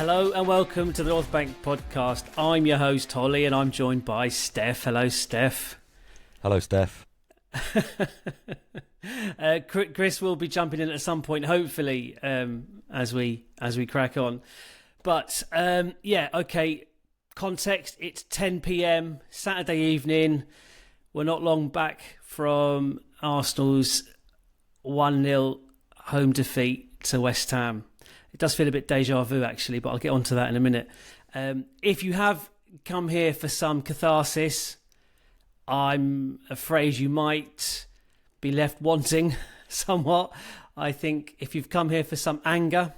Hello and welcome to the North Bank podcast. I'm your host Holly and I'm joined by Stef. Hello Stef. Hello Stef. Chris will be jumping in at some point, hopefully, as we crack on. But okay. Context: it's 10 p.m. Saturday evening. We're not long back from Arsenal's 1-0 home defeat to West Ham. It does feel a bit deja vu, actually, but I'll get onto that in a minute. If you have come here for some catharsis, I'm afraid you might be left wanting somewhat. I think if you've come here for some anger,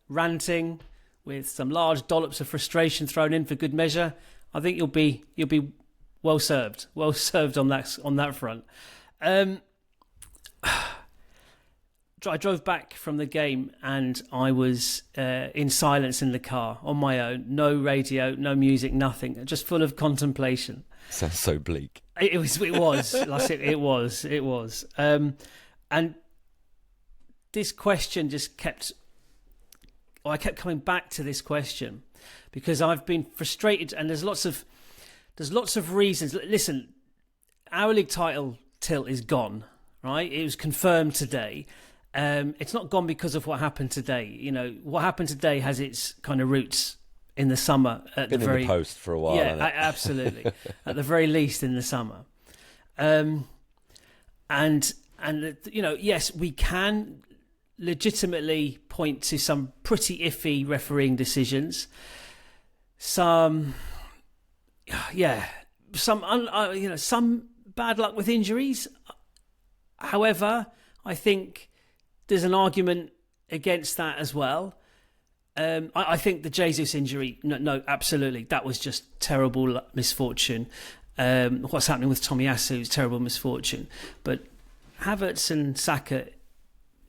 ranting, with some large dollops of frustration thrown in for good measure, I think you'll be well served on that front. I drove back from the game and I was in silence in the car on my own. No radio, no music, nothing. Just full of contemplation. Sounds so bleak. It was. Like it was. And this question just kept. I kept coming back to this question because I've been frustrated, and there's lots of reasons. Listen, our league title tilt is gone. Right? It was confirmed today. It's not gone because of what happened today. You know, what happened today has its kind of roots in the summer. Been in the post for a while. Yeah, absolutely. At the very least, in the summer. And you know, yes, we can legitimately point to some pretty iffy refereeing decisions. Some bad luck with injuries. However, I think there's an argument against that as well. I think the Jesus injury, no, absolutely, that was just terrible misfortune. What's happening with Tomiyasu is terrible misfortune. But Havertz and Saka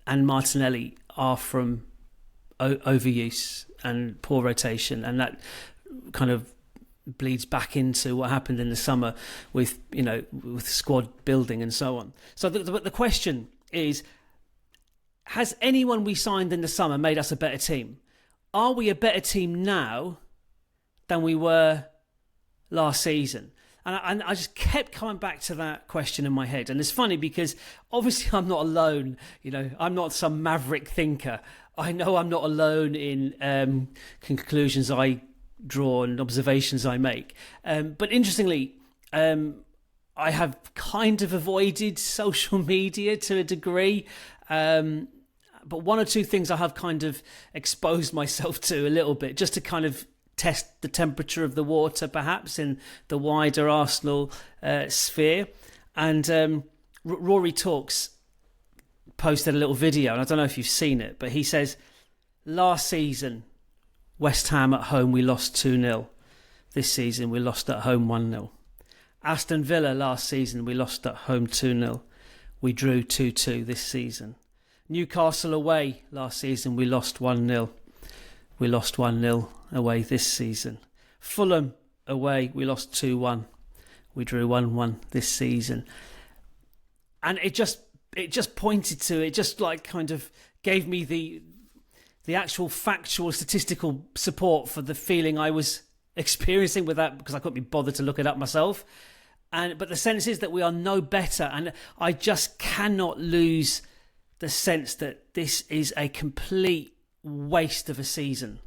and Martinelli are from overuse and poor rotation, and that kind of bleeds back into what happened in the summer with squad building and so on. So the question is, has anyone we signed in the summer made us a better team? Are we a better team now than we were last season? And I just kept coming back to that question in my head. And it's funny because obviously I'm not alone. You know, I'm not some maverick thinker. I know I'm not alone in conclusions I draw and observations I make. But interestingly, I have kind of avoided social media to a degree. But one or two things I have kind of exposed myself to a little bit, just to kind of test the temperature of the water, perhaps, in the wider Arsenal sphere. And Rory Talks posted a little video, and I don't know if you've seen it, but he says, last season, West Ham at home, we lost 2-0. This season, we lost at home 1-0. Aston Villa last season, we lost at home 2-0. We drew 2-2 this season. Newcastle away last season, we lost 1-0. We lost 1-0 away this season. Fulham away, we lost 2-1. We drew 1-1 this season. And it just pointed to, it just like kind of gave me the actual factual statistical support for the feeling I was experiencing with that, because I couldn't be bothered to look it up myself. But the sense is that we are no better, and I just cannot lose the sense that this is a complete waste of a season.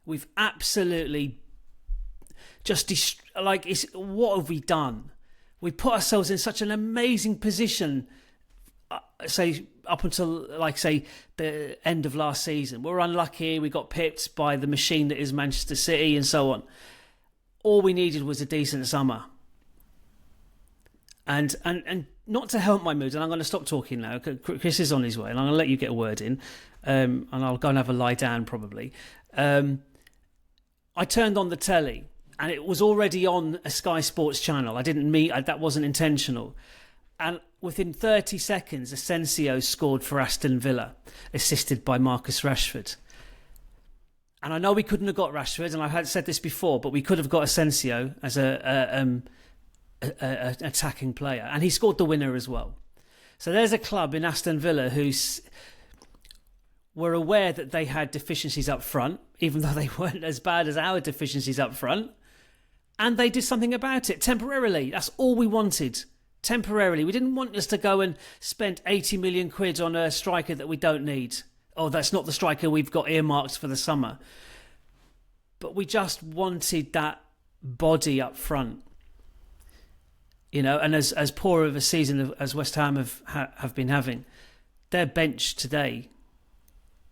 We've absolutely just what have we done? We put ourselves in such an amazing position, say up until the end of last season. We're unlucky. We got pipped by the machine that is Manchester City and so on. All we needed was a decent summer. And not to help my mood, and I'm going to stop talking now. Chris is on his way, and I'm going to let you get a word in, and I'll go and have a lie down probably. I turned on the telly, and it was already on a Sky Sports channel. That wasn't intentional. And within 30 seconds, Asensio scored for Aston Villa, assisted by Marcus Rashford. And I know we couldn't have got Rashford, and I had said this before, but we could have got Asensio as an attacking player, and he scored the winner as well. So there's a club in Aston Villa who's were aware that they had deficiencies up front, even though they weren't as bad as our deficiencies up front. And they did something about it temporarily. That's all we wanted. Temporarily. We didn't want us to go and spend 80 million quid on a striker that we don't need. Oh, that's not the striker we've got earmarked for the summer. But we just wanted that body up front. You know, and as poor of a season as West Ham have been having, their bench today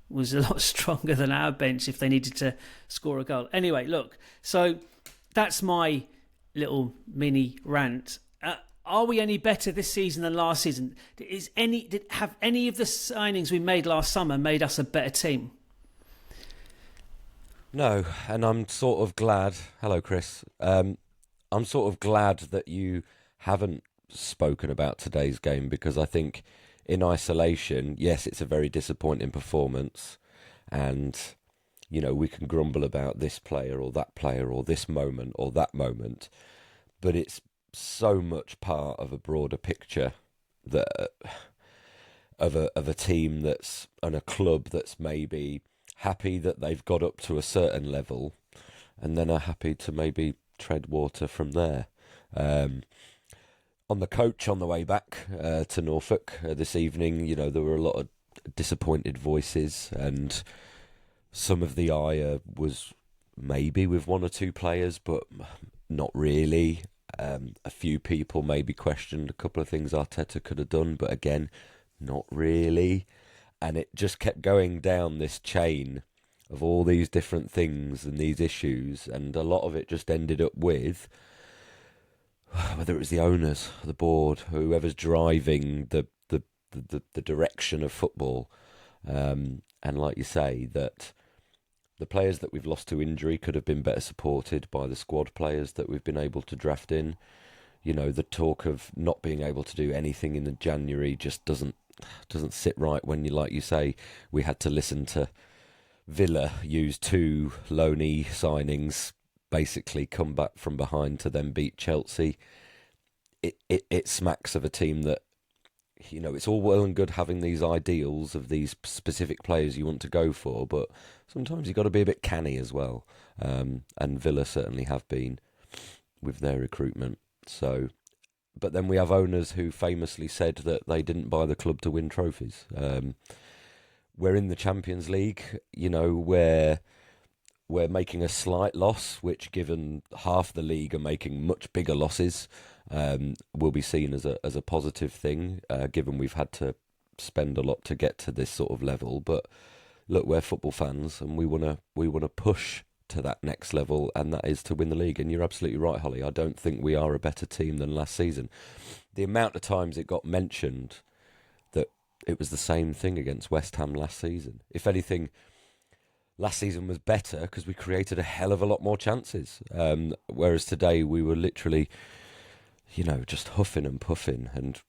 was a lot stronger than our bench if they needed to score a goal. Anyway, look, so that's my little mini rant. Are we any better this season than last season? Have any of the signings we made last summer made us a better team? No, and I'm sort of glad. Hello, Chris. I'm sort of glad that you haven't spoken about today's game, because I think in isolation, yes, it's a very disappointing performance, and you know, we can grumble about this player or that player or this moment or that moment, but it's so much part of a broader picture that of a team that's and a club that's maybe happy that they've got up to a certain level and then are happy to maybe tread water from there. On the coach on the way back to Norfolk this evening, you know, there were a lot of disappointed voices, and some of the ire was maybe with one or two players, but not really. A few people maybe questioned a couple of things Arteta could have done, but again, not really. And it just kept going down this chain of all these different things and these issues, and a lot of it just ended up with, whether it was the owners, the board, whoever's driving the direction of football, and like you say, that the players that we've lost to injury could have been better supported by the squad players that we've been able to draft in. You know, the talk of not being able to do anything in the January just doesn't sit right when you, like you say, we had to listen to Villa use two loanee signings, basically come back from behind to then beat Chelsea. It smacks of a team that, you know, it's all well and good having these ideals of these specific players you want to go for, but sometimes you've got to be a bit canny as well. And Villa certainly have been with their recruitment. So, but then we have owners who famously said that they didn't buy the club to win trophies. We're in the Champions League, you know, where we're making a slight loss, which, given half the league are making much bigger losses, will be seen as a positive thing, given we've had to spend a lot to get to this sort of level. But look, we're football fans, and we wanna push to that next level, and that is to win the league. And you're absolutely right, Holly. I don't think we are a better team than last season. The amount of times it got mentioned that it was the same thing against West Ham last season. If anything, last season was better because we created a hell of a lot more chances. Whereas today we were literally, you know, just huffing and puffing, and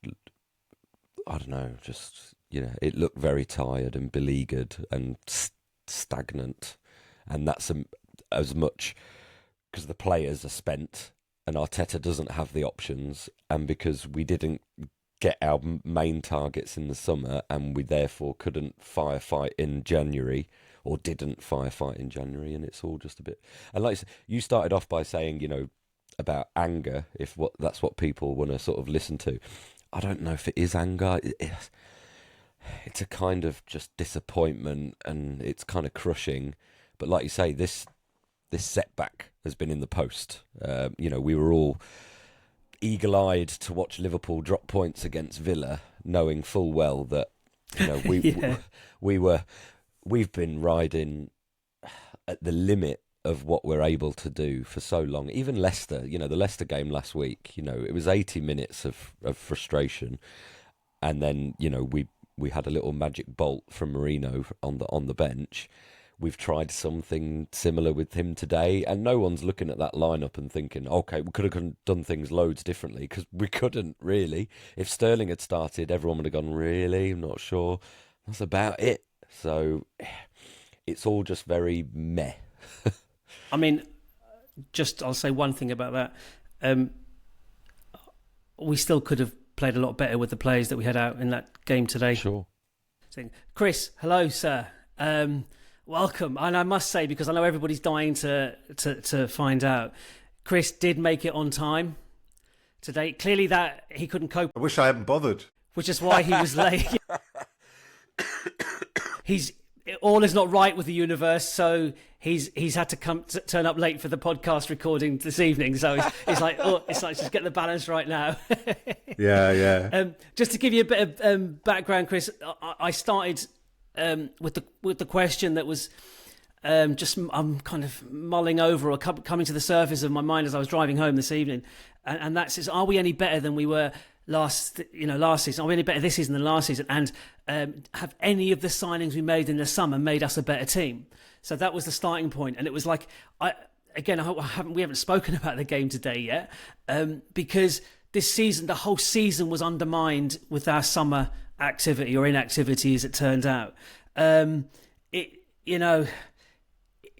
I don't know, just, you know, it looked very tired and beleaguered and stagnant. And that's as much because the players are spent and Arteta doesn't have the options, and because we didn't get our main targets in the summer, and we therefore couldn't firefight in January, or didn't firefight in January, and it's all just a bit. And like you started off by saying, you know, about anger, if that's what people want to sort of listen to. I don't know if it is anger. It's a kind of just disappointment, and it's kind of crushing. But like you say, this setback has been in the post. You know, we were all eagle-eyed to watch Liverpool drop points against Villa, knowing full well that, you know, we've been riding at the limit of what we're able to do for so long. Even Leicester, you know, the Leicester game last week, you know, it was 80 minutes of frustration, and then, you know, we had a little magic bolt from Marino on the bench. We've tried something similar with him today, and no one's looking at that lineup and thinking, okay, we could have done things loads differently, because we couldn't really. If Sterling had started, everyone would have gone, really? I'm not sure. That's about it. So it's all just very meh. I mean, I'll say one thing about that. We still could have played a lot better with the players that we had out in that game today. Sure. Chris, hello, sir. Welcome. And I must say, because I know everybody's dying to find out, Chris did make it on time today. Clearly that he couldn't cope. I wish I hadn't bothered. Which is why he was late. All is not right with the universe, so he's had to turn up late for the podcast recording this evening. So it's like just get the balance right now. Yeah. Just to give you a bit of background, Chris, I started with the question that was I'm kind of mulling over or coming to the surface of my mind as I was driving home this evening, and that's are we any better than we were last season? Are we any better this season than last season? And have any of the signings we made in the summer made us a better team? So that was the starting point, and it was like we haven't spoken about the game today yet, because this season, the whole season was undermined with our summer activity or inactivity, as it turned out.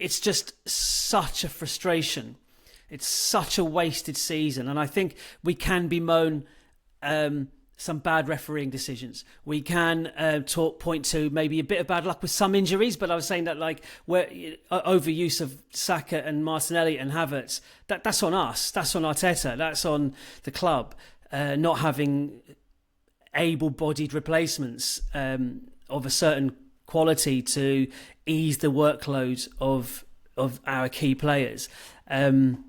It's just such a frustration. It's such a wasted season, and I think we can bemoan some bad refereeing decisions. We can point to maybe a bit of bad luck with some injuries, but I was saying that overuse of Saka and Martinelli and Havertz, that's on us, that's on Arteta, that's on the club, not having able-bodied replacements of a certain quality to ease the workload of our key players, and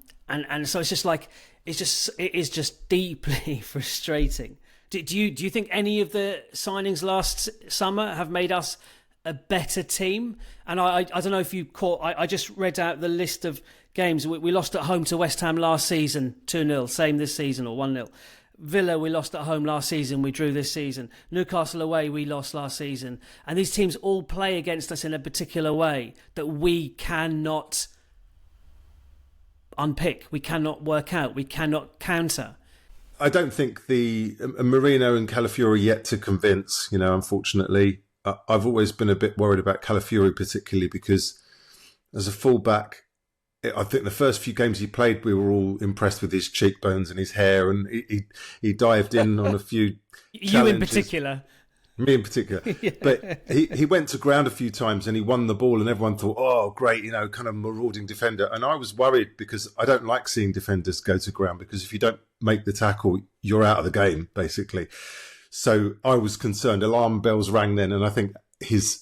so it's just like it is just deeply frustrating. Do you think any of the signings last summer have made us a better team? And I don't know if you caught. I just read out the list of games. We lost at home to West Ham last season, 2-0. Same this season, or 1-0. Villa, we lost at home last season, we drew this season. Newcastle away, we lost last season. And these teams all play against us in a particular way that we cannot unpick, we cannot work out, we cannot counter. I don't think the Marino and Calafiori yet to convince, unfortunately. I've always been a bit worried about Calafiori, particularly because as a fullback, I think the first few games he played, we were all impressed with his cheekbones and his hair, and he dived in on a few You challenges. in particular. Me in particular. Yeah. But he went to ground a few times and he won the ball, and everyone thought, oh, great, kind of marauding defender. And I was worried because I don't like seeing defenders go to ground, because if you don't make the tackle, you're out of the game, basically. So I was concerned. Alarm bells rang then, and I think his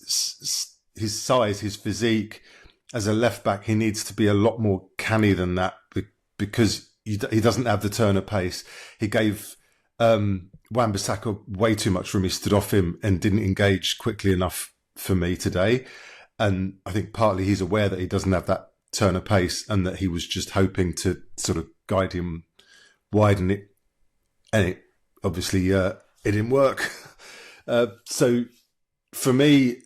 size, his physique, as a left back, he needs to be a lot more canny than that, because he doesn't have the turn of pace. He gave Wan-Bissaka way too much room. He stood off him and didn't engage quickly enough for me today. And I think partly he's aware that he doesn't have that turn of pace, and that he was just hoping to sort of guide him wide, and it obviously it didn't work. So for me,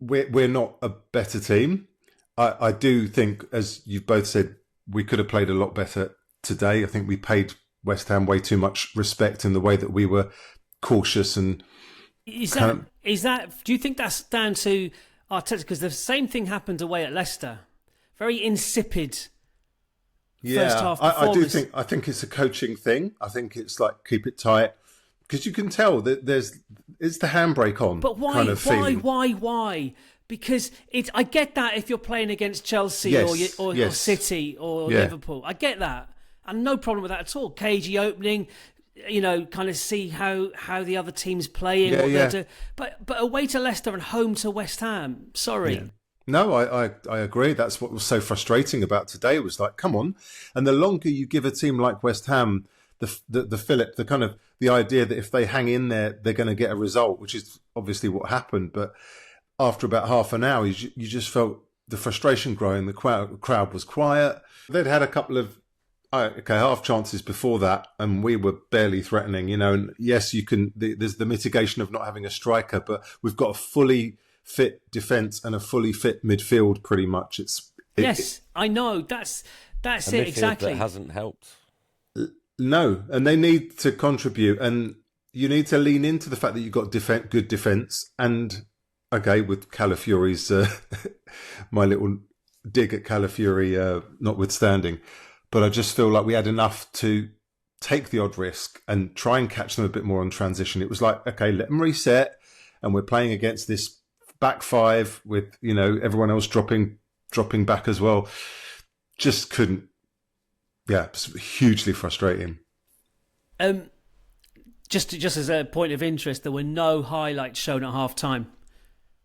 we're not a better team. I do think, as you've both said, we could have played a lot better today. I think we paid West Ham way too much respect in the way that we were cautious. And is that? Do you think that's down to Arteta? Because the same thing happened away at Leicester. Very insipid. First half performance. I think it's a coaching thing. I think it's like, keep it tight, because you can tell that it's the handbrake on. But why? Kind of Why? Because I get that if you're playing against Chelsea or City or Liverpool, I get that, and no problem with that at all. Cagey opening, kind of see how the other team's playing. They're doing. But away to Leicester and home to West Ham. Sorry. Yeah. No, I agree. That's what was so frustrating about today. It was like, come on. And the longer you give a team like West Ham the fillip, the kind of the idea that if they hang in there, they're going to get a result, which is obviously what happened. But after about half an hour, you just felt the frustration growing. The crowd was quiet. They'd had a couple of half chances before that, and we were barely threatening. And yes, you can. There's the mitigation of not having a striker, but we've got a fully fit defence and a fully fit midfield. Pretty much, I know that's it exactly. That hasn't helped. No, and they need to contribute, and you need to lean into the fact that you've got good defence. And okay, with Calafiori's my little dig at Calafiori notwithstanding, but I just feel like we had enough to take the odd risk and try and catch them a bit more on transition. It was like, okay, let them reset, and we're playing against this back five with, everyone else dropping back as well. Just couldn't. Yeah, it was hugely frustrating. Just as a point of interest, there were no highlights shown at half time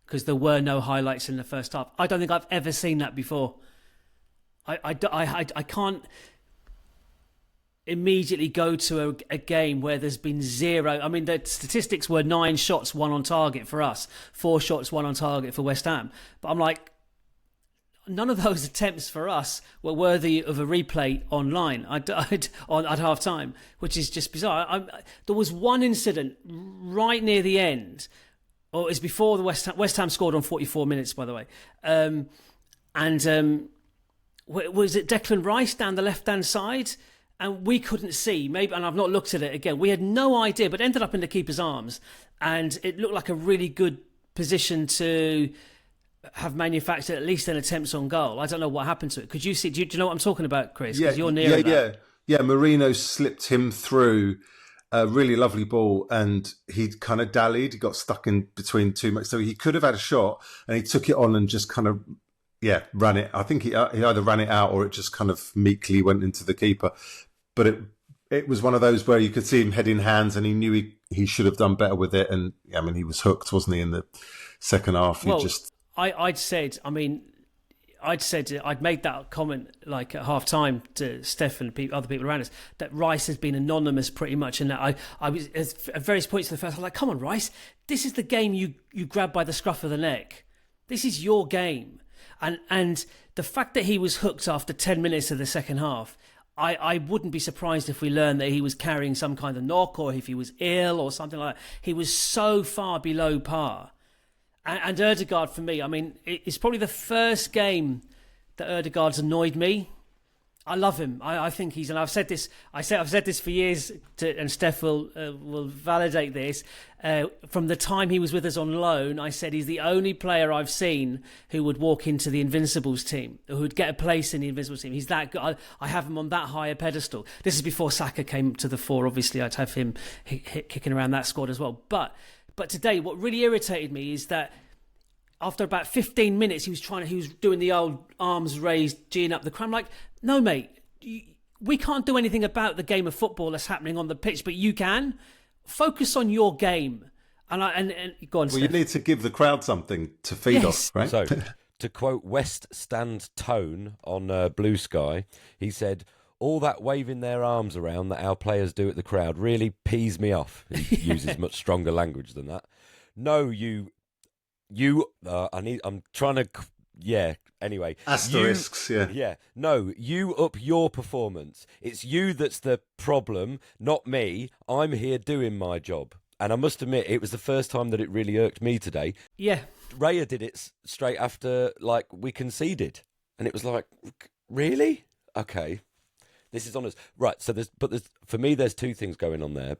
because there were no highlights in the first half. I don't think I've ever seen that before. I can't immediately go to a game where there's been zero. I mean, the statistics were 9 shots, 1 on target for us, 4 shots, 1 on target for West Ham. But I'm like, none of those attempts for us were worthy of a replay online at half time, which is just bizarre. There was one incident right near the end, or it was before the West Ham scored on 44 minutes, by the way. Was it Declan Rice down the left-hand side? And we couldn't see, maybe, and I've not looked at it again. We had no idea, but ended up in the keeper's arms. And it looked like a really good position to have manufactured at least an attempt on goal. I don't know what happened to it. Could you see? Do you know what I'm talking about, Chris? Because you're near that. Yeah. Marino slipped him through a really lovely ball, and he kind of dallied. He got stuck in between two much, so he could have had a shot, and he took it on and just kind of ran it. I think he either ran it out or it just kind of meekly went into the keeper. But it was one of those where you could see him head in hands, and he knew he should have done better with it. And I mean, he was hooked, wasn't he, in the second half? I'd made that comment like at half time to Stef and other people around us that Rice has been anonymous pretty much, and that I was at various points in the first. I was like, come on, Rice, this is the game you grab by the scruff of the neck. This is your game, and the fact that he was hooked after 10 minutes of the second half. I wouldn't be surprised if we learned that he was carrying some kind of knock or if he was ill or something like that. He was so far below par. And Ødegaard, for me, I mean, it's probably the first game that Ødegaard's annoyed me. I love him. I think he's, and I've said this for years, and Stef will validate this. From the time he was with us on loan, I said he's the only player I've seen who would walk into the Invincibles team, who would get a place in the Invincibles team. He's that good. I have him on that higher pedestal. This is before Saka came to the fore. Obviously, I'd have him kicking around that squad as well. But today, what really irritated me is that after about 15 minutes, he was doing the old arms raised, geeing up the crowd. I'm like, no, mate, we can't do anything about the game of football that's happening on the pitch, but you can. Focus on your game. And go on, Steph. You need to give the crowd something to feed off, right? So, to quote West Stand Tone on Blue Sky, he said, all that waving their arms around that our players do at the crowd really pees me off. He uses much stronger language than that. No, I'm trying to, anyway. Asterisks, No, you up your performance. It's you that's the problem, not me. I'm here doing my job. And I must admit, it was the first time that it really irked me today. Yeah. Raya did it straight after, we conceded. And it was like, really? Okay. This is honest. Right, so for me, there's two things going on there.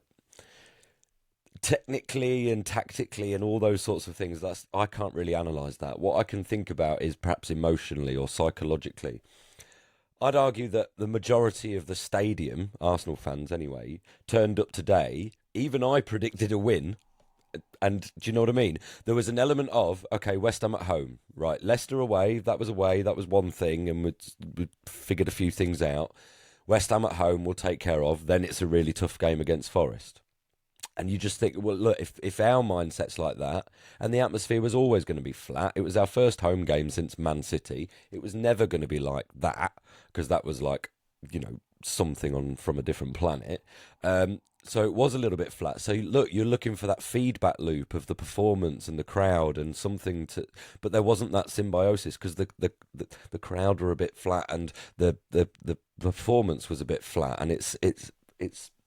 Technically and tactically and all those sorts of things, I can't really analyse that. What I can think about is perhaps emotionally or psychologically. I'd argue that the majority of the stadium, Arsenal fans anyway, turned up today. Even I predicted a win. And do you know what I mean? There was an element of, okay, West Ham at home, right? Leicester away, that was one thing, and we figured a few things out. West Ham at home we'll take care of. Then it's a really tough game against Forest. And you just think, well, look, if our mindset's like that, and the atmosphere was always going to be flat, it was our first home game since Man City, it was never going to be like that, because that was something from a different planet. So it was a little bit flat. So look, you're looking for that feedback loop of the performance and the crowd and something to, but there wasn't that symbiosis because the crowd were a bit flat and the performance was a bit flat, and it's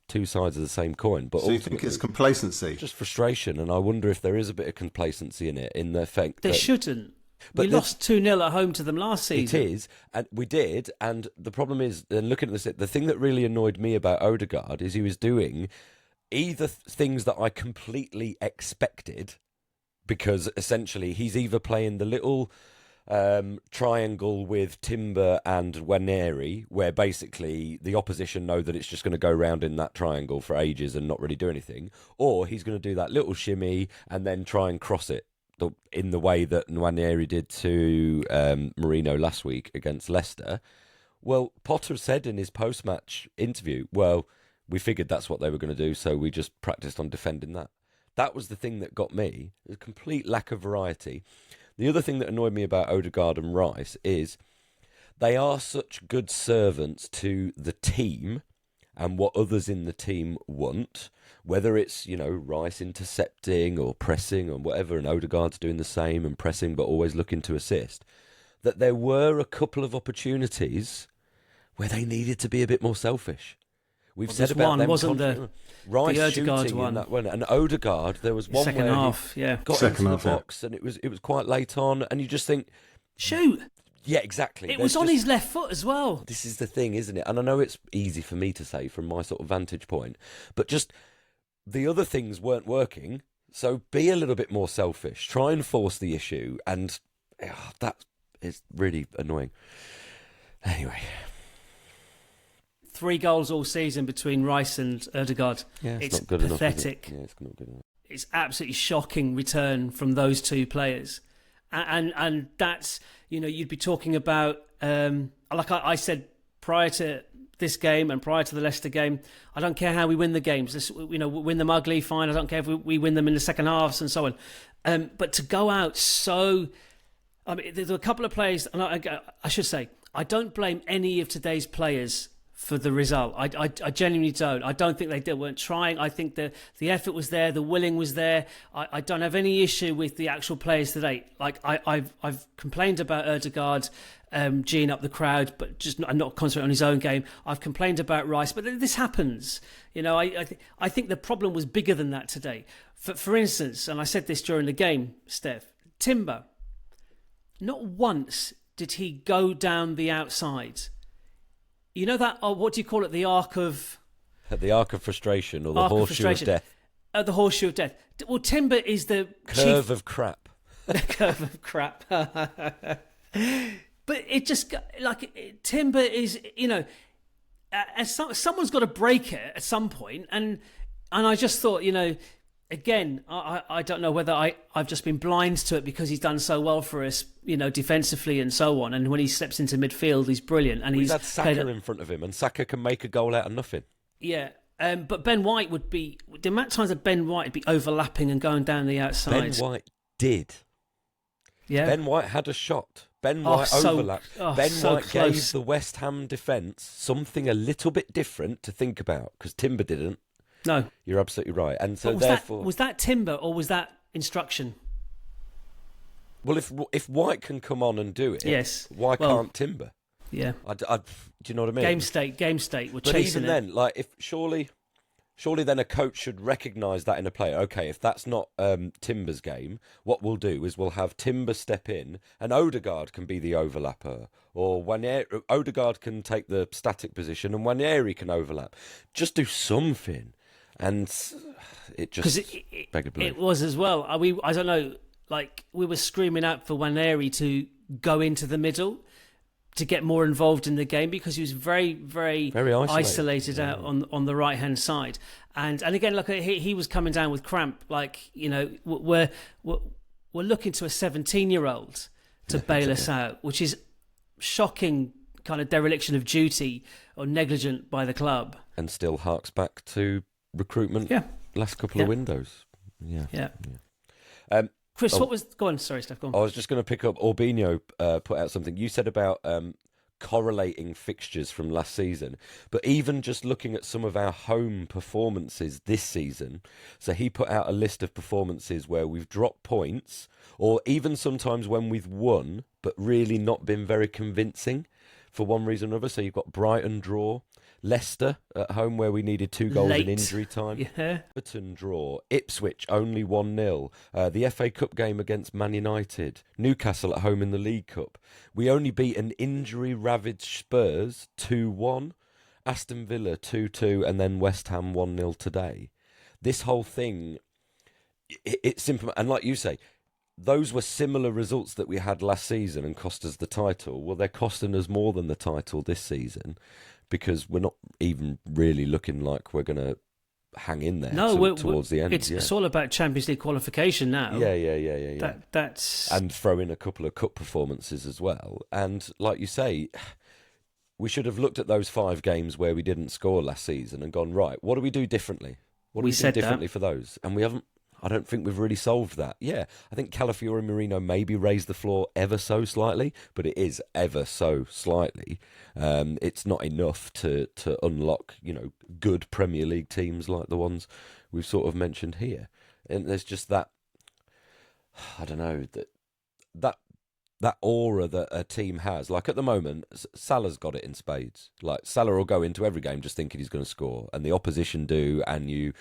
two sides of the same coin. But so you think it's complacency? Just frustration, and I wonder if there is a bit of complacency in it, in the fact there shouldn't. But we lost 2-0 at home to them last season. It is, and we did, and the problem is, and looking at this, the thing that really annoyed me about Ødegaard is he was doing either things that I completely expected, because essentially he's either playing the little triangle with Timber and Waneri, where basically the opposition know that it's just going to go round in that triangle for ages and not really do anything, or he's going to do that little shimmy and then try and cross it in the way that Nwaneri did to Marino last week against Leicester. Well, Potter said in his post-match interview, well, we figured that's what they were going to do, so we just practiced on defending that. That was the thing that got me, a complete lack of variety. The other thing that annoyed me about Odegaard and Rice is they are such good servants to the team and what others in the team want, whether it's, Rice intercepting or pressing or whatever, and Odegaard's doing the same and pressing but always looking to assist, that there were a couple of opportunities where they needed to be a bit more selfish. We've said about them wasn't the Rice the shooting Odegaard one. In that one, and Odegaard, there was one second where half, he got into the box, and it was quite late on, and you just think, shoot. Yeah, exactly. It was on his left foot as well. This is the thing, isn't it? And I know it's easy for me to say from my sort of vantage point, but just the other things weren't working. So be a little bit more selfish. Try and force the issue, and that is really annoying. Anyway. 3 goals all season between Rice and Odegaard. Yeah, it's not good pathetic. enough, is it? Yeah, it's not good enough. It's absolutely shocking return from those 2 players. And that's, you'd be talking about, like I said prior to this game and prior to the Leicester game, I don't care how we win the games. Win them ugly, fine. I don't care if we win them in the second halves and so on. But to go out so... I mean, there were a couple of players, and I should say, I don't blame any of today's players for the result. I genuinely don't. I don't think they weren't trying. I think the effort was there, the willing was there. I don't have any issue with the actual players today. Like I've complained about Odegaard geeing up the crowd, but just not concentrating on his own game. I've complained about Rice, but this happens. I think the problem was bigger than that today. For instance, and I said this during the game, Stef, Timber, not once did he go down the outside. You know that, what do you call it, the arc of... The arc of frustration, or the horseshoe of death. The horseshoe of death. Well, Timber is the curve of crap. The curve of crap. But it just, Timber is, someone's got to break it at some point. And I just thought, again, I don't know whether I've just been blind to it because he's done so well for us, defensively and so on. And when he steps into midfield, he's brilliant. And he's had Saka in front of him, and Saka can make a goal out of nothing. Yeah, but Ben White would be... The amount of times that Ben White would be overlapping and going down the outside. Ben White did. Yeah. Ben White had a shot. Ben White overlapped. Ben White close. gave the West Ham defence something a little bit different to think about, because Timber didn't. No. You're absolutely right. And so was that Timber or was that instruction? Well, if White can come on and do it, yes. Why can't Timber? Yeah. Do you know what I mean? Game state. We're but chasing even then, if surely then a coach should recognise that in a player. Okay, if that's not Timber's game, what we'll do is we'll have Timber step in, and Odegaard can be the overlapper, or Odegaard can take the static position, and Nwaneri can overlap. Just do something. And it just begged a belief. It was as well. I don't know, we were screaming out for Nwaneri to go into the middle to get more involved in the game because he was very, very, very isolated out on the right hand side. And again, look, he was coming down with cramp. We're looking to a 17-year-old to bail us out, which is shocking kind of dereliction of duty or negligent by the club. And still harks back to recruitment last couple of windows. Yeah. Chris, what was... Go on, sorry, Steph, go on. I was just going to pick up, Orbinho put out something. You said about correlating fixtures from last season, but even just looking at some of our home performances this season, so he put out a list of performances where we've dropped points, or even sometimes when we've won, but really not been very convincing for one reason or another. So you've got Brighton draw, Leicester at home where we needed 2 goals in injury time. Yeah. Everton draw. Ipswich only 1-0. The FA Cup game against Man United. Newcastle at home in the League Cup. We only beat an injury-ravaged Spurs 2-1. Aston Villa 2-2, and then West Ham 1-0 today. This whole thing, it's simple. And like you say, those were similar results that we had last season and cost us the title. Well, they're costing us more than the title this season, because we're not even really looking like we're going to hang in there towards the end. It's all about Champions League qualification now. Yeah. That's and throw in a couple of cup performances as well. And like you say, we should have looked at those 5 games where we didn't score last season and gone, right, what do we do differently? What do we do differently for those? And we haven't. I don't think we've really solved that. Yeah, I think Calafiori Marino maybe raised the floor ever so slightly, but it is ever so slightly. It's not enough to unlock, good Premier League teams like the ones we've sort of mentioned here. And there's just that, I don't know, that aura that a team has. Like at the moment, Salah's got it in spades. Like Salah will go into every game just thinking he's going to score, and the opposition do, and you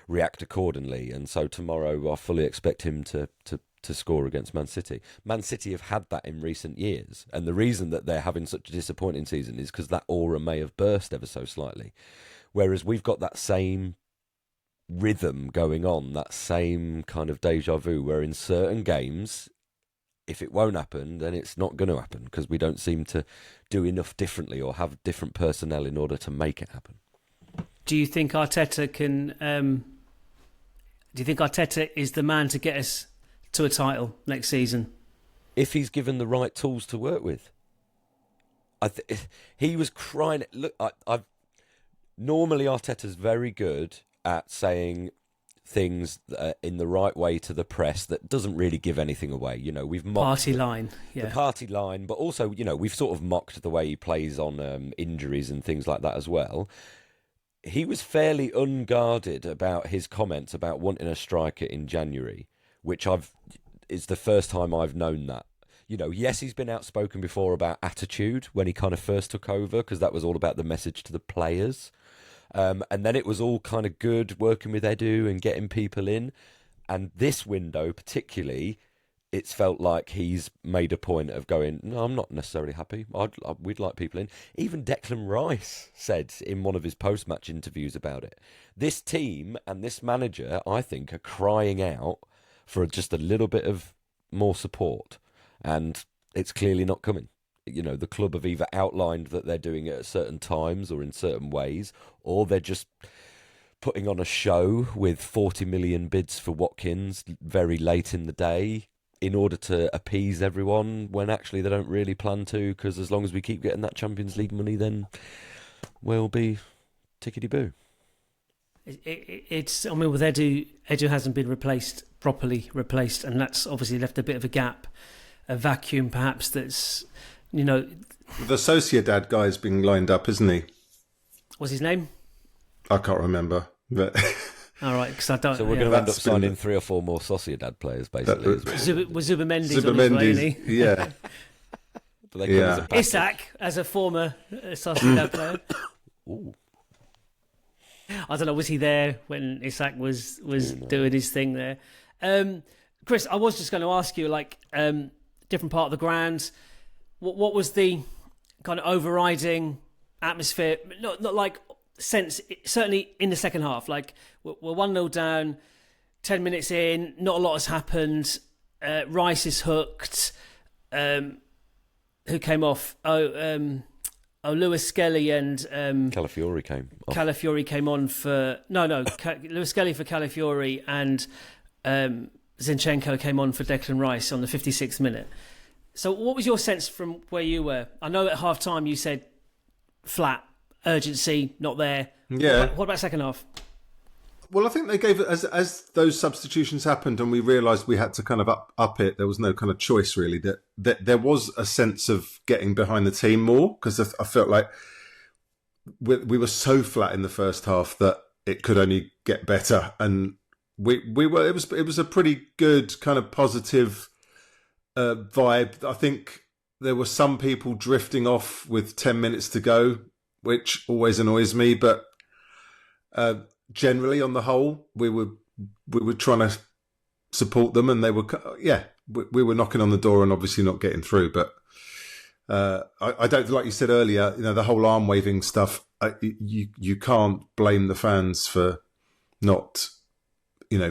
react accordingly. And so tomorrow I fully expect him to score against Man City. Man City have had that in recent years, and the reason that they're having such a disappointing season is because that aura may have burst ever so slightly. Whereas we've got that same rhythm going on, that same kind of deja vu, where in certain games, if it won't happen, then it's not going to happen because we don't seem to do enough differently or have different personnel in order to make it happen. Do you think Arteta can? Do you think Arteta is the man to get us to a title next season? If he's given the right tools to work with. He was crying. Look, I've normally Arteta's very good at saying things in the right way to the press that doesn't really give anything away. We've mocked party line, the party line, but also, we've sort of mocked the way he plays on injuries and things like that as well. He was fairly unguarded about his comments about wanting a striker in January, which is the first time I've known that. Yes, he's been outspoken before about attitude when he kind of first took over, because that was all about the message to the players. And then it was all kind of good working with Edu and getting people in. And this window particularly, it's felt like he's made a point of going, no, I'm not necessarily happy. We'd like people in. Even Declan Rice said in one of his post-match interviews about it. This team and this manager, I think, are crying out for just a little bit of more support. And it's clearly not coming. The club have either outlined that they're doing it at certain times or in certain ways, or they're just putting on a show with 40 million bids for Watkins very late in the day in order to appease everyone, when actually they don't really plan to, because as long as we keep getting that Champions League money, then we'll be tickety-boo. With Edu hasn't been properly replaced, and that's obviously left a bit of a gap, a vacuum perhaps that's, The Sociedad guy's being lined up, isn't he? What's his name? I can't remember, but... All right, because I don't... So we're going to end up signing 3 or 4 more Sociedad players, basically. Zubimendi's on his way, isn't he? Yeah. Isak, as a former Sociedad player. Ooh. I don't know, was he there when Isak was doing his thing there? Chris, I was just going to ask you, different part of the ground, what was the kind of overriding atmosphere? Not like sense, certainly in the second half. Like, we're 1-0 down, 10 minutes in, not a lot has happened. Rice is hooked. Who came off? Lewis Skelly and Calafiori came off. Calafiori came on for Lewis Skelly for Calafiori, and Zinchenko came on for Declan Rice on the 56th minute. So what was your sense from where you were? I know at half time you said flat, urgency not there. Yeah. What about second half? Well, I think they gave it, as those substitutions happened and we realised we had to kind of up it, there was no kind of choice really, that there was a sense of getting behind the team more, because I felt like we were so flat in the first half that it could only get better. And we were, it was a pretty good kind of positive vibe. I think there were some people drifting off with 10 minutes to go, which always annoys me, but generally, on the whole, we were trying to support them, and they were, we were knocking on the door and obviously not getting through. But I don't, like you said earlier, the whole arm waving stuff. You can't blame the fans for not,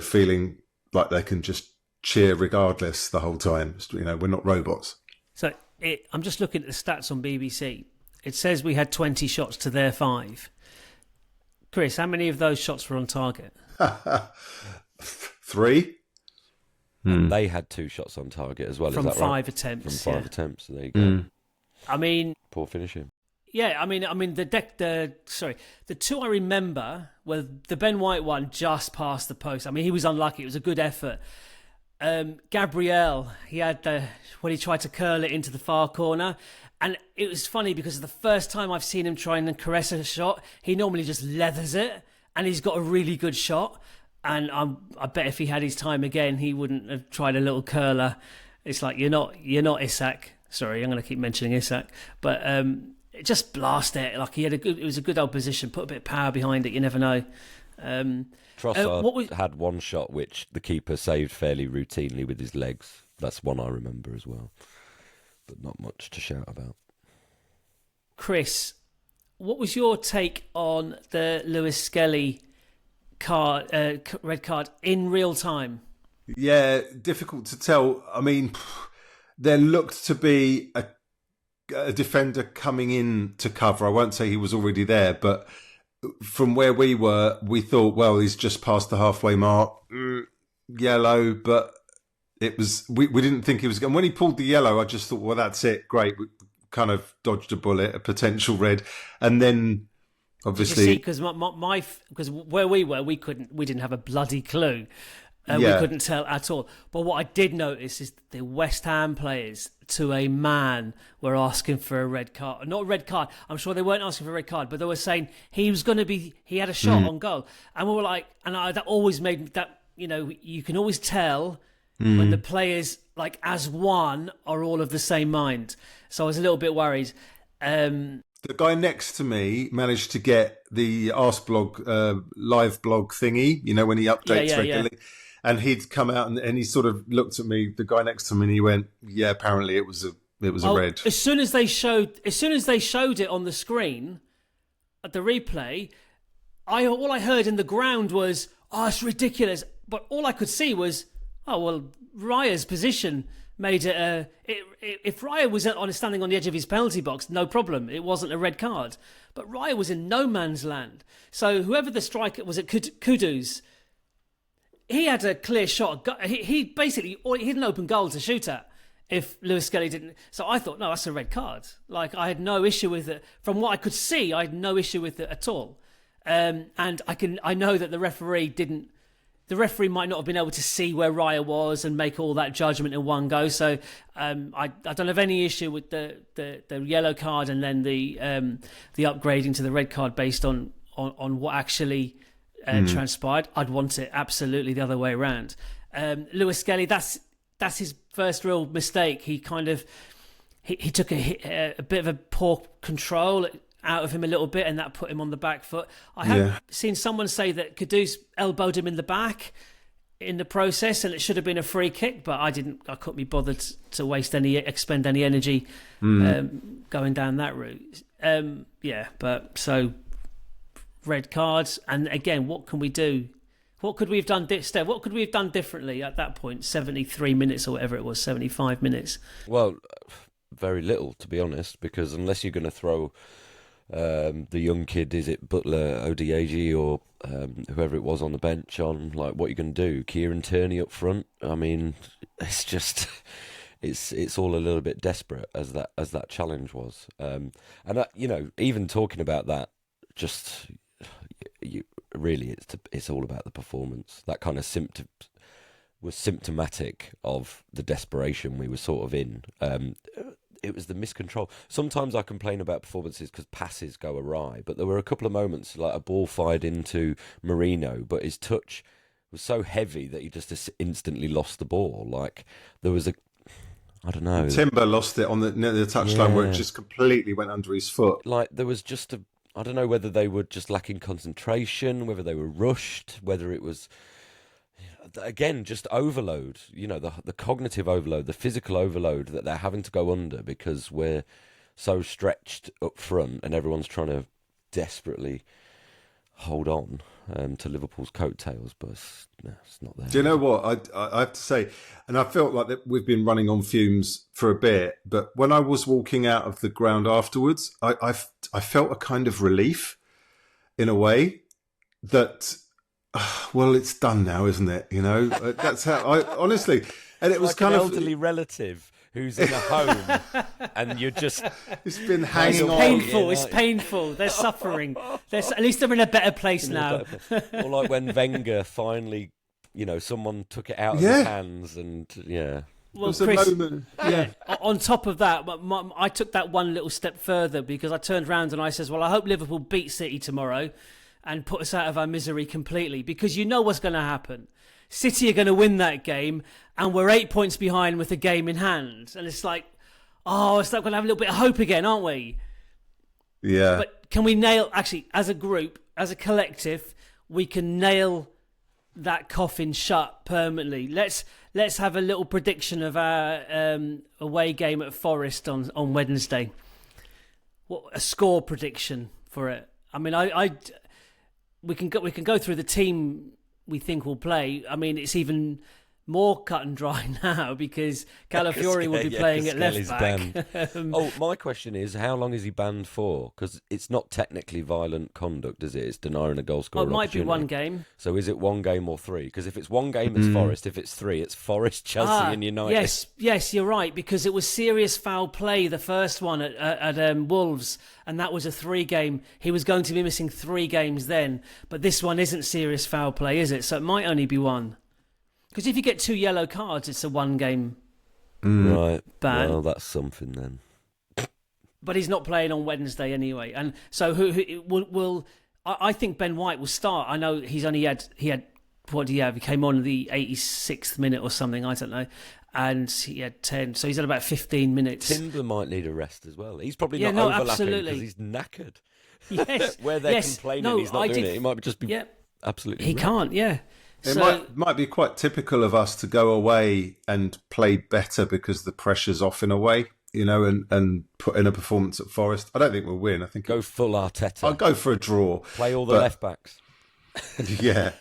feeling like they can just cheer regardless the whole time. We're not robots. So I'm just looking at the stats on BBC. It says we had 20 shots to their 5. Chris, how many of those shots were on target? 3. And they had 2 shots on target as well. From is that 5 right? attempts. From 5 attempts. There you go. I mean, Poor finishing. yeah. I mean, the 2 I remember were the Ben White one just past the post. I mean, he was unlucky. It was a good effort. Gabriel, he had when he tried to curl it into the far corner. And it was funny because the first time I've seen him try and caress a shot, he normally just leathers it, and he's got a really good shot. And I bet if he had his time again, he wouldn't have tried a little curler. It's like, you're not Isak. Sorry, I'm going to keep mentioning Isak. But just blast it. Like it was a good old position. Put a bit of power behind it. You never know. Trossard had one shot which the keeper saved fairly routinely with his legs. That's one I remember as well. But not much to shout about. Chris, what was your take on the Lewis Skelly red card in real time? Yeah, difficult to tell. I mean, there looked to be a defender coming in to cover. I won't say he was already there, but from where we were, we thought, well, he's just past the halfway mark. Yellow, but it was we didn't think he was going. When he pulled the yellow, I just thought, well, that's it. Great. We kind of dodged a bullet, a potential red. And then obviously, because because where we were, we didn't have a bloody clue. We couldn't tell at all. But what I did notice is that the West Ham players, to a man, were asking for a red card. Not a red card. I'm sure they weren't asking for a red card, but they were saying he had a shot on goal. And we were like, that always made that, you can always tell when the players, like as one, are all of the same mind. So I was a little bit worried. The guy next to me managed to get the Arsblog live blog thingy, when he updates regularly. Yeah. And he'd come out and he sort of looked at me, the guy next to me, and he went, "Yeah, apparently it was a red." As soon as they showed it on the screen at the replay, all I heard in the ground was, "Oh, it's ridiculous." But all I could see was, "Oh, well, Raya's position made it if Raya was standing on the edge of his penalty box, no problem. It wasn't a red card. But Raya was in no man's land. So whoever the striker was, it Kudus. He had a clear shot. He had an open goal to shoot at if Lewis Skelly didn't. So I thought, no, that's a red card. Like, I had no issue with it. From what I could see, I had no issue with it at all. And I know that the referee might not have been able to see where Raya was and make all that judgment in one go. So I don't have any issue with the yellow card and then the upgrading to the red card based on what actually transpired. I'd want it absolutely the other way around. Lewis Skelly, that's his first real mistake. He kind of he took a bit of a poor control out of him a little bit, and that put him on the back foot. I have seen someone say that Kudus elbowed him in the back in the process, and it should have been a free kick, but I couldn't be bothered to expend any energy going down that route. But so red cards, and again, what can we do? What could we have done, Stef? What could we have done differently at that point? 73 minutes or whatever it was, 75 minutes. Well, very little, to be honest, because unless you're going to throw the young kid, is it Butler, Odiegi, or whoever it was on the bench on, like, what are you going to do? Kieran Tierney up front? I mean, it's just it's all a little bit desperate as that challenge was. And even talking about that, just really, it's all about the performance. That kind of was symptomatic of the desperation we were sort of in. It was the miscontrol. Sometimes I complain about performances because passes go awry, but there were a couple of moments, like a ball fired into Marino, but his touch was so heavy that he just instantly lost the ball. Like, there was I don't know. Timber lost it on the touchline where it just completely went under his foot. Like, there was just I don't know whether they were just lacking concentration, whether they were rushed, whether it was, again, just overload, the cognitive overload, the physical overload that they're having to go under because we're so stretched up front and everyone's trying to desperately hold on to Liverpool's coattails, but it's not there. Do you know what? I have to say, and I felt like that we've been running on fumes for a bit, but when I was walking out of the ground afterwards, I felt a kind of relief in a way. that, well, it's done now, isn't it? You know, that's how I honestly, and it was like kind an of elderly relative who's in a home, and you're just it's been hanging on. Painful. It's painful. They're suffering. At least they're in a better place now. Or like when Wenger finally, someone took it out of his hands, and Well, It was Chris, a moment. Yeah. on top of that, I took that one little step further because I turned around and I says, well, I hope Liverpool beat City tomorrow and put us out of our misery completely, because you know what's going to happen. City are going to win that game and we're 8 points behind with the game in hand. And it's like, it's not going to have a little bit of hope again, aren't we? Yeah. But can we nail, actually, as a group, as a collective, we can nail that coffin shut permanently. Let's have a little prediction of our away game at Forest on Wednesday. What a score prediction for it? I mean, we can go through the team we think will play. I mean, it's even more cut and dry now because Calafiori will be playing at left back. My question is, how long is he banned for? Because it's not technically violent conduct, is it? It's denying a goal scorer. It might be one game. So is it one game or three? Because if it's one game, it's Forest. If it's three, it's Forest, Chelsea and United. Yes, you're right, because it was serious foul play, the first one at Wolves, and that was a 3-game. He was going to be missing 3 games then, but this one isn't serious foul play, is it? So it might only be one. Because if you get 2 yellow cards, it's a 1-game right ban. Well, that's something then. But he's not playing on Wednesday anyway, and so who will? I think Ben White will start. I know he had what did he have? He came on the 86th minute or something. I don't know, and he had 10, so he's at about 15 minutes. Timber might need a rest as well. He's probably not overlapping because he's knackered. Yes, where they're complaining he's not doing it. He might just be absolutely. He wrecked. can't. Yeah. It might be quite typical of us to go away and play better because the pressure's off in a way, and put in a performance at Forest. I don't think we'll win. I think go full Arteta. I'll go for a draw. Play all the left backs. Yeah.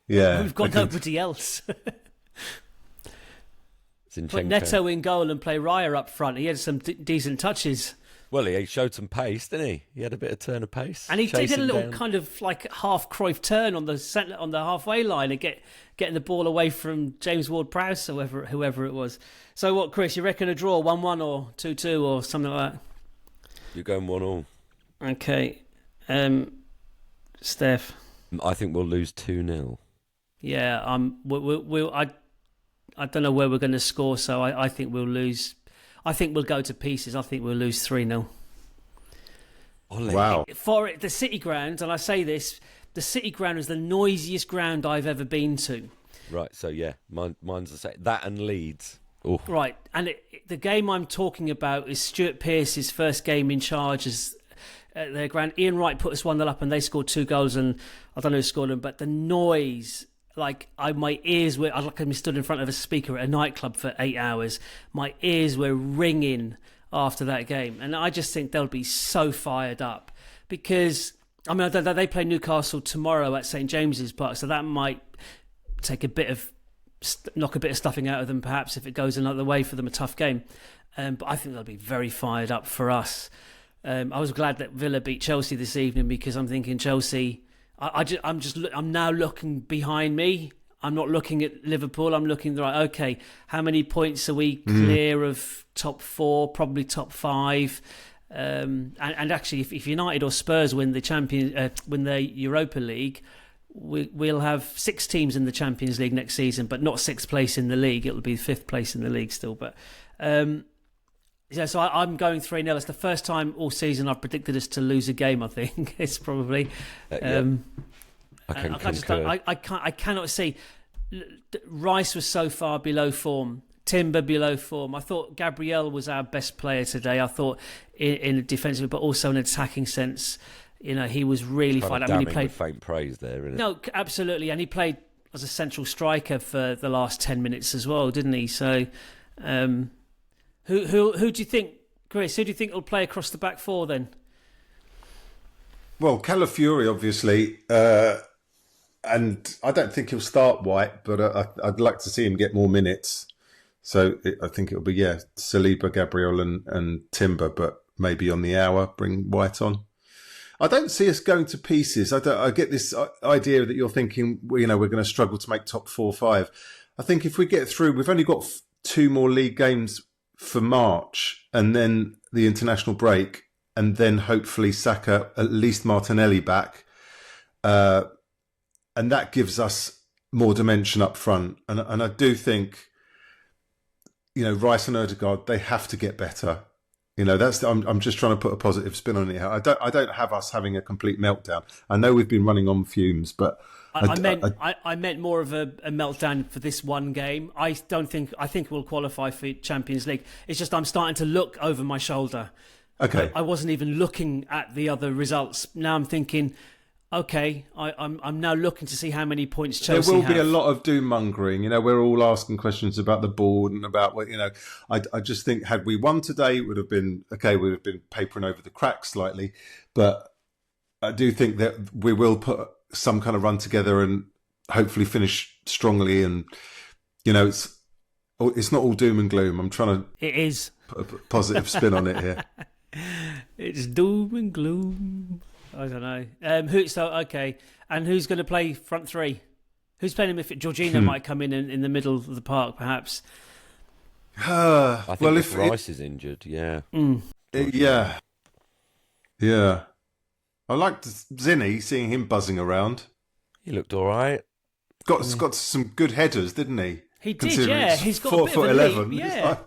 Yeah. We've got nobody else. Put Neto in goal and play Raya up front. He had some decent touches. Well, he showed some pace, didn't he? He had a bit of turn of pace, and he did a little kind of like half Cruyff turn on the halfway line and getting the ball away from James Ward-Prowse or whoever it was. So what, Chris? You reckon a draw, 1-1 or 2-2 or something like that? You're going 1-1. Okay, Steph. I think we'll lose 2-0. Yeah, I don't know where we're going to score, so I think we'll lose. I think we'll go to pieces. I think we'll lose 3-0. Wow. For the City ground, and I say this, the City ground is the noisiest ground I've ever been to. Right, so yeah, mine's the same. That and Leeds. Ooh. Right, and the game I'm talking about is Stuart Pearce's first game in charge as their ground. Ian Wright put us 1-0 up and they scored 2 goals, and I don't know who scored them, but the noise... my ears were... I stood in front of a speaker at a nightclub for 8 hours. My ears were ringing after that game. And I just think they'll be so fired up. Because, I mean, they play Newcastle tomorrow at St James's Park, so that might take knock a bit of stuffing out of them, perhaps, if it goes another way for them, a tough game. But I think they'll be very fired up for us. I was glad that Villa beat Chelsea this evening, because I'm thinking Chelsea... I'm now looking behind me. I'm not looking at Liverpool. I'm looking right. Okay, how many points are we clear of top 4? Probably top 5. And actually, if United or Spurs win the Europa League, we'll have 6 teams in the Champions League next season, but not 6th place in the league. It'll be 5th place in the league still. But so I'm going 3-0. It's the first time all season I've predicted us to lose a game, I think. It's probably... I cannot see... Rice was so far below form. Timber below form. I thought Gabriel was our best player today. I thought in a defensive, but also in an attacking sense, he was really fine. He played with faint praise there, isn't it? No, absolutely. And he played as a central striker for the last 10 minutes as well, didn't he? So... Who do you think, Chris? Who do you think will play across the back 4 then? Well, Calafiori, obviously, and I don't think he'll start White, but I'd like to see him get more minutes. So I think it'll be Saliba, Gabriel, and Timber, but maybe on the hour bring White on. I don't see us going to pieces. I get this idea that you're thinking, we're going to struggle to make top 4 or 5. I think if we get through, we've only got 2 more league games for March and then the international break, and then hopefully Saka, at least Martinelli back. And that gives us more dimension up front. And I do think, Rice and Ødegaard, they have to get better. I'm just trying to put a positive spin on it here. I don't have us having a complete meltdown. I know we've been running on fumes, but I meant more of a meltdown for this one game. I think we'll qualify for Champions League. It's just I'm starting to look over my shoulder. Okay. I wasn't even looking at the other results. Now I'm thinking, okay, I'm now looking to see how many points Chelsea have. There will be a lot of doom mongering. We're all asking questions about the board and about what. I just think had we won today, it would have been okay. We'd have been papering over the cracks slightly, but I do think that we will put some kind of run together and hopefully finish strongly. And it's not all doom and gloom. I'm trying to. It is put a positive spin on it here. It's doom and gloom. I don't know. Okay. And who's going to play front 3? Who's playing if Jorginho might come in the middle of the park, perhaps? I think if Rice is injured, yeah. Yeah. I liked Zinni, seeing him buzzing around. He looked all right. Got some good headers, didn't he? He did, yeah. He's got 4 a bit foot of a 11. leap, yeah.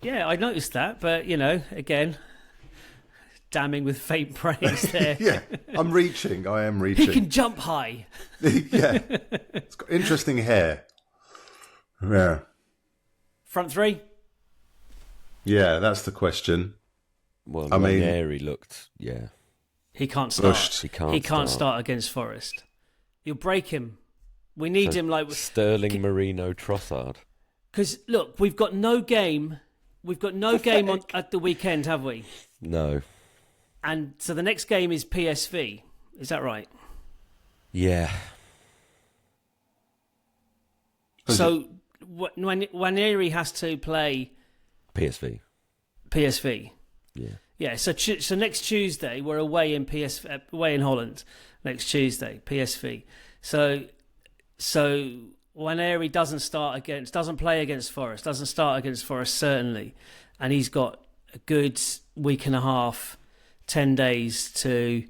Yeah, I noticed that, but again, damning with faint praise there. Yeah, I am reaching. He can jump high. Yeah, it's got interesting hair. Yeah. Front 3? Yeah, that's the question. Well, Ranieri looked, yeah. He can't start. Rushed. He can't start against Forest. You'll break him. We need him like Sterling, Marino, Trossard. Because look, we've got no game. We've got no game at the weekend, have we? No. And so the next game is PSV. Is that right? Yeah. So when Ranieri has to play PSV. Yeah. Yeah. So next Tuesday we're away in away in Holland. Next Tuesday, PSV. So Ranieri doesn't play against Forest, doesn't start against Forest certainly, and he's got a good week and a half, 10 days to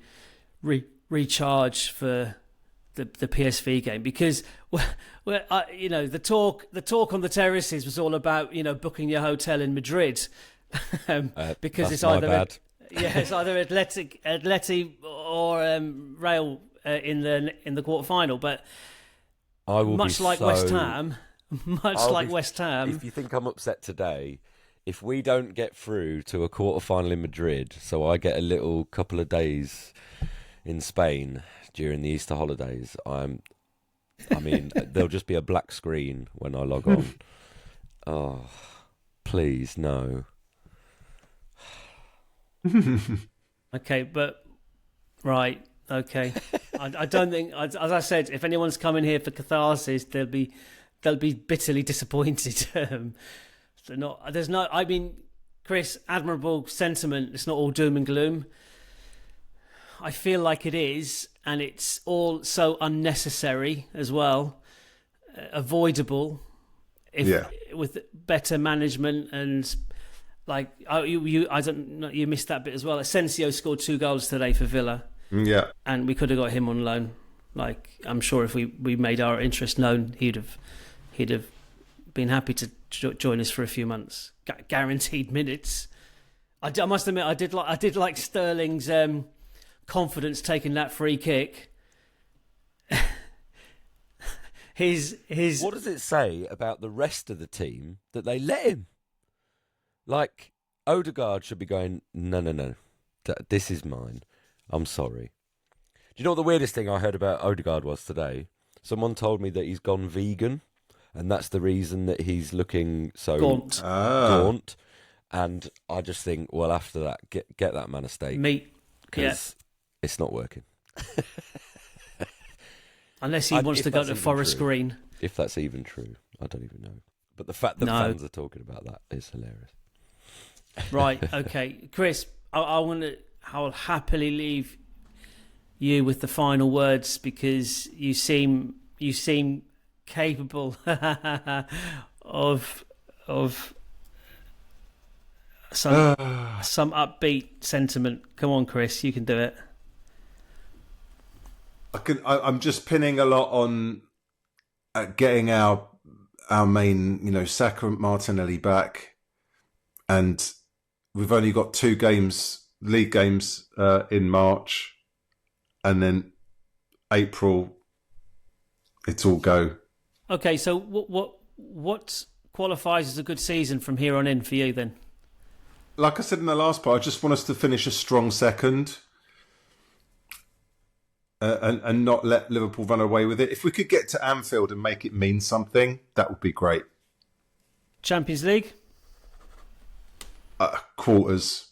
recharge for the PSV game, because the talk on the terraces was all about booking your hotel in Madrid because it's either Atleti or Real in the quarterfinal, but much like West Ham. If you think I'm upset today, if we don't get through to a quarterfinal in Madrid, so I get a little couple of days in Spain during the Easter holidays, there'll just be a black screen when I log on. Oh, please, no. Okay, but right, okay. I don't think, as I said, if anyone's coming here for catharsis, they'll be bitterly disappointed. Chris, admirable sentiment. It's not all doom and gloom. I feel like it is, and it's all so unnecessary as well, avoidable. With better management and you missed that bit as well. Asensio scored 2 goals today for Villa. Yeah, and we could have got him on loan. I'm sure if we made our interest known, he'd have been happy to join us for a few months, guaranteed minutes. I must admit, I did like Sterling's confidence taking that free kick. What does it say about the rest of the team that they let him? Like, Ødegaard should be going, no, this is mine. I'm sorry. Do you know what the weirdest thing I heard about Ødegaard was today? Someone told me that he's gone vegan, and that's the reason that he's looking so gaunt. And I just think, well, after that, get that man a steak. Meat. Because it's not working. Unless he wants to go to Forest Green. If that's even true. I don't even know. But the fact that fans are talking about that is hilarious. Right, okay. Chris, I'll happily leave you with the final words, because you seem capable of some upbeat sentiment. Come on, Chris, you can do it. I'm just pinning a lot on getting our main, Saka and Martinelli back, and we've only got 2 league games in March, and then April, it's all go. Okay, so what qualifies as a good season from here on in for you then? Like I said in the last part, I just want us to finish a strong second. And not let Liverpool run away with it. If we could get to Anfield and make it mean something, that would be great. Champions League? Quarters.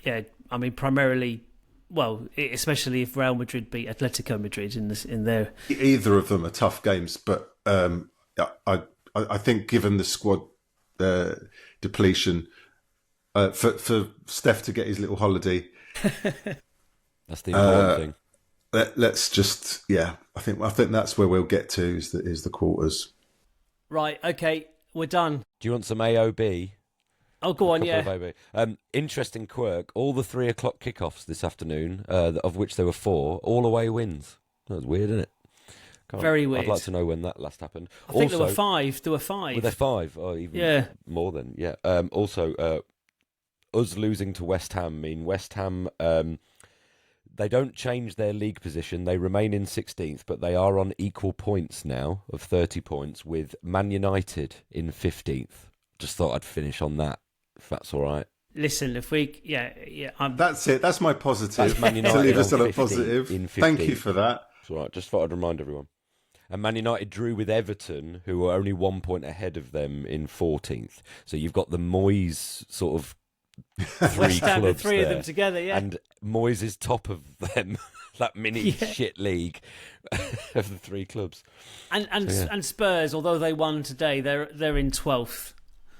Yeah, I mean, primarily, well, especially if Real Madrid beat Atletico Madrid in their... Either of them are tough games, but I think given the squad depletion, for Stef to get his little holiday... That's the important thing. Let's just, I think that's where we'll get to is the quarters. Right, okay, we're done. Do you want some AOB? Oh, go on, yeah. Interesting quirk. All the 3 o'clock kickoffs this afternoon, of which there were 4, all away wins. That was weird, isn't it? Very weird. I'd like to know when that last happened. I think there were 5. There were 5. Were there 5? Or even more than, yeah. Also, us losing to West Ham mean West Ham... they don't change their league position. They remain in 16th, but they are on equal points now of 30 points with Man United in 15th. Just thought I'd finish on that, if that's all right. Listen, if we... That's it. That's my positive. That's Man United to leave us on a 15, positive. in 15th. Thank you for that. It's all right. Just thought I'd remind everyone. And Man United drew with Everton, who were only 1 point ahead of them in 14th. So you've got the Moyes sort of... 3 clubs three there. of them together, yeah. And Moyes is top of them, that mini shit league of the 3 clubs. And Spurs, although they won today, they're in 12th.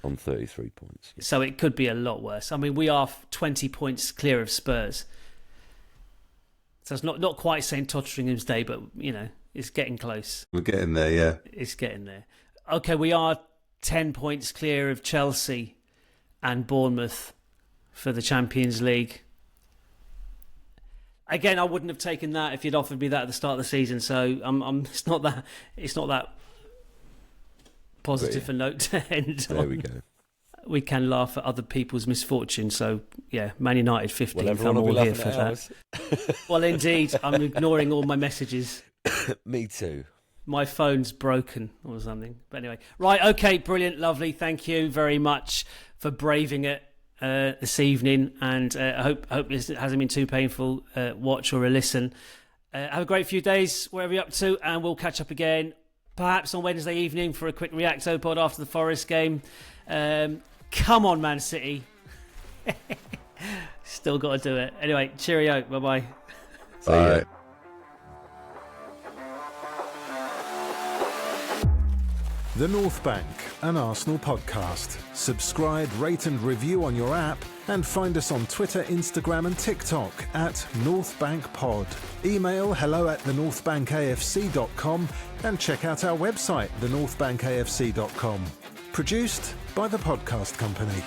On 33 points. Yeah. So it could be a lot worse. I mean, we are 20 points clear of Spurs. So it's not quite St. Totteringham's Day, but, it's getting close. We're getting there, yeah. It's getting there. Okay, we are 10 points clear of Chelsea and Bournemouth for the Champions League. Again, I wouldn't have taken that if you'd offered me that at the start of the season. So it's not that positive a note to end on. There we go. We can laugh at other people's misfortune. So yeah, Man United 15th. Well, I'm all here for that. Well, indeed, I'm ignoring all my messages. Me too. My phone's broken or something. But anyway, right, okay, brilliant, lovely. Thank you very much for braving it this evening, and I hope this hasn't been too painful watch or a listen. Have a great few days wherever you're up to, and we'll catch up again perhaps on Wednesday evening for a quick Reacto pod after the Forest game. Come on, Man City. Still got to do it. Anyway, cheerio, bye-bye. See ya. The North Bank, an Arsenal podcast. Subscribe, rate and review on your app, and find us on Twitter, Instagram and TikTok at NorthBankPod. Email hello@thenorthbankafc.com and check out our website, thenorthbankafc.com. Produced by The Podcast Company.